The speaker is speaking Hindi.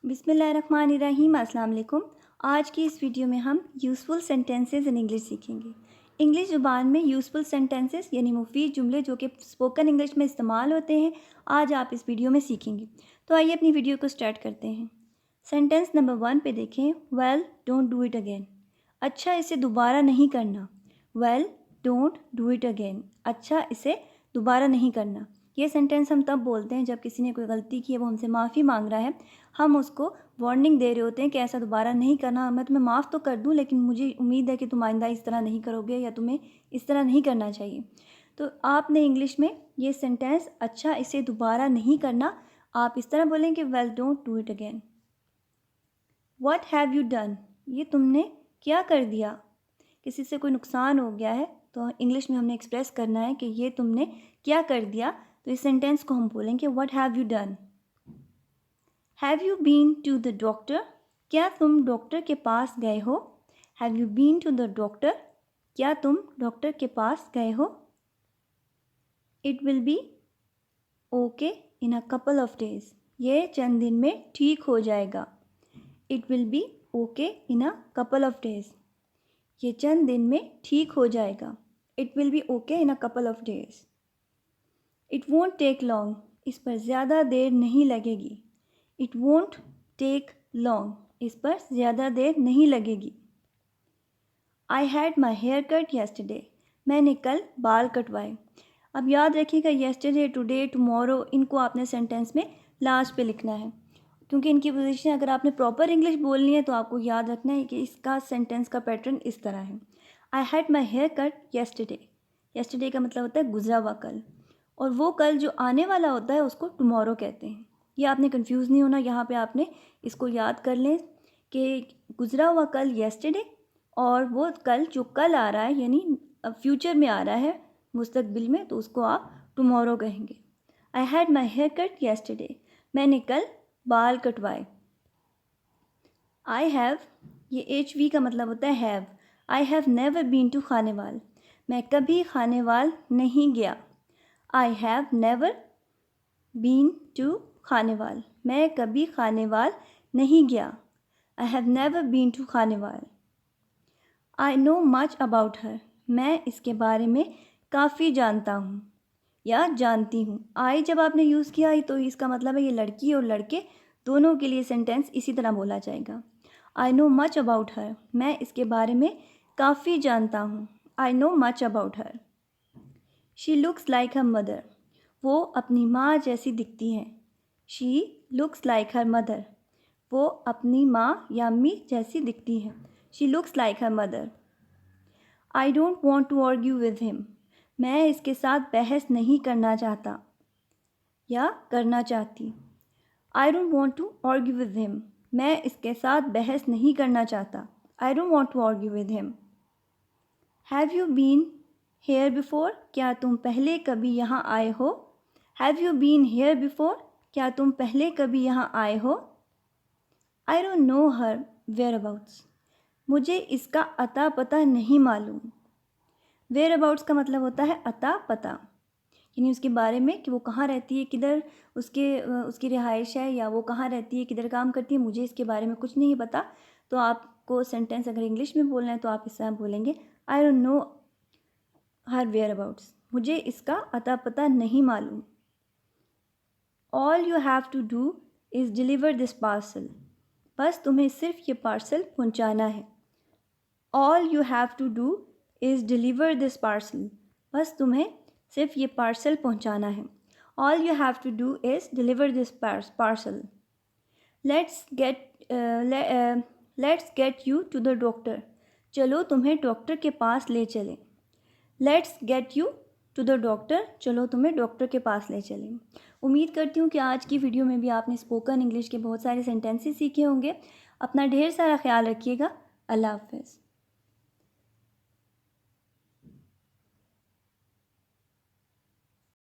बिस्मिल्लाहिर्रहमानिर्रहीम। अस्सलाम वालेकुम। आज की इस वीडियो में हम यूज़फुल सेंटेंसेस इन इंग्लिश सीखेंगे। इंग्लिश ज़ुबान में यूज़फुल सेंटेंसेस यानी मुफीद जुमले जो कि स्पोकन इंग्लिश में इस्तेमाल होते हैं, आज आप इस वीडियो में सीखेंगे। तो आइए अपनी वीडियो को स्टार्ट करते हैं। सेंटेंस नंबर 1 पे देखें। Well don't do it again. अच्छा, इसे दोबारा नहीं करना। Well don't do it again. अच्छा, इसे दोबारा नहीं करना। ये सेंटेंस हम तब बोलते हैं जब किसी ने कोई गलती की है, वो हमसे माफ़ी मांग रहा है, हम उसको वार्निंग दे रहे होते हैं कि ऐसा दोबारा नहीं करना। मैं तुम्हें माफ़ तो कर दूं, लेकिन मुझे उम्मीद है कि तुम आइंदा इस तरह नहीं करोगे या तुम्हें इस तरह नहीं करना चाहिए। तो आपने इंग्लिश में ये सेंटेंस अच्छा, इसे दोबारा नहीं करना, आप इस तरह बोलेंगे well don't do it again. What have you done. ये तुमने क्या कर दिया। किसी से कोई नुकसान हो गया है तो इंग्लिश में हमने एक्सप्रेस करना है कि ये तुमने क्या कर दिया। तो इस सेंटेंस को हम बोलेंगे what have you done. Have you been to the doctor. क्या तुम डॉक्टर के पास गए हो। Have you been to the doctor. क्या तुम डॉक्टर के पास गए हो। It will be okay in a couple of days. ये चंद दिन में ठीक हो जाएगा। It will be okay in a couple of days. ये चंद दिन में ठीक हो जाएगा। It will be okay in a couple of days. It won't take long. इस पर ज़्यादा देर नहीं लगेगी। It won't take long. इस पर ज़्यादा देर नहीं लगेगी। I had my hair cut yesterday. मैंने कल बाल कटवाए। अब याद रखिएगा, येस्टरडे, टुडे, टुमारो, इनको आपने सेंटेंस में लास्ट पे लिखना है, क्योंकि इनकी पोजीशन अगर आपने प्रॉपर इंग्लिश बोलनी है तो आपको याद रखना है कि इसका सेंटेंस का पैटर्न इस तरह है। I had my hair cut yesterday. Yesterday का मतलब होता है गुजरा हुआ कल, और वो कल जो आने वाला होता है उसको टुमारो कहते हैं। ये आपने कंफ्यूज नहीं होना, यहाँ पे आपने इसको याद कर लें कि गुजरा हुआ कल येस्टरडे, और वो कल जो कल आ रहा है यानी फ्यूचर में आ रहा है, मुस्तकबिल में, तो उसको आप टुमारो कहेंगे। I had my hair cut yesterday. मैंने कल बाल कटवाए। आई हैव, ये HV का मतलब होता है have. I have never been to Khanewal. मैं कभी खानेवाल नहीं गया। I have never been to Khanewal. मैं कभी खानेवाल नहीं गया। I have never been to Khanewal. I know much about her. मैं इसके बारे में काफ़ी जानता हूँ या जानती हूँ। आई जब आपने यूज़ किया तो इसका मतलब है ये लड़की और लड़के दोनों के लिए सेंटेंस इसी तरह बोला जाएगा। I know much about her. मैं इसके बारे में काफ़ी जानता हूँ। I know much about her. She looks like her mother. वो अपनी माँ जैसी दिखती हैं। She looks like her mother. वो अपनी माँ या अम्मी जैसी दिखती हैं। She looks like her mother. I don't want to argue with him. मैं इसके साथ बहस नहीं करना चाहता या करना चाहती। I don't want to argue with him. मैं इसके साथ बहस नहीं करना चाहता। I don't want to argue with him. Have you been here before. क्या तुम पहले कभी यहाँ आए हो। Have you been here before. क्या तुम पहले कभी यहाँ आए हो। I don't know her whereabouts. मुझे इसका अता पता नहीं मालूम। वेयर अबाउट्स का मतलब होता है अता पता, यानी उसके बारे में कि वो कहाँ रहती है, किधर उसकी रिहाइश है, या वो कहाँ रहती है, किधर काम करती है, मुझे इसके बारे में कुछ नहीं पता। तो आपको सेंटेंस अगर इंग्लिश में बोलना है तो आप इस तरह बोलेंगे, I don't know her whereabouts. मुझे इसका अता पता नहीं मालूम। All you have to do is deliver this parcel. बस तुम्हें सिर्फ ये पार्सल पहुँचाना है। All you have to do is deliver this parcel. बस तुम्हें सिर्फ ये पार्सल पहुंचाना है। All you have to do is deliver this parcel. Let's get you to the doctor. चलो तुम्हें डॉक्टर के पास ले चलें। Let's get you to the doctor. चलो तुम्हें डॉक्टर के पास ले चलें। उम्मीद करती हूँ कि आज की वीडियो में भी आपने स्पोकन इंग्लिश के बहुत सारे सेंटेंसेस सीखे होंगे। अपना ढेर सारा ख्याल रखिएगा। अल्लाह हाफ़िज़।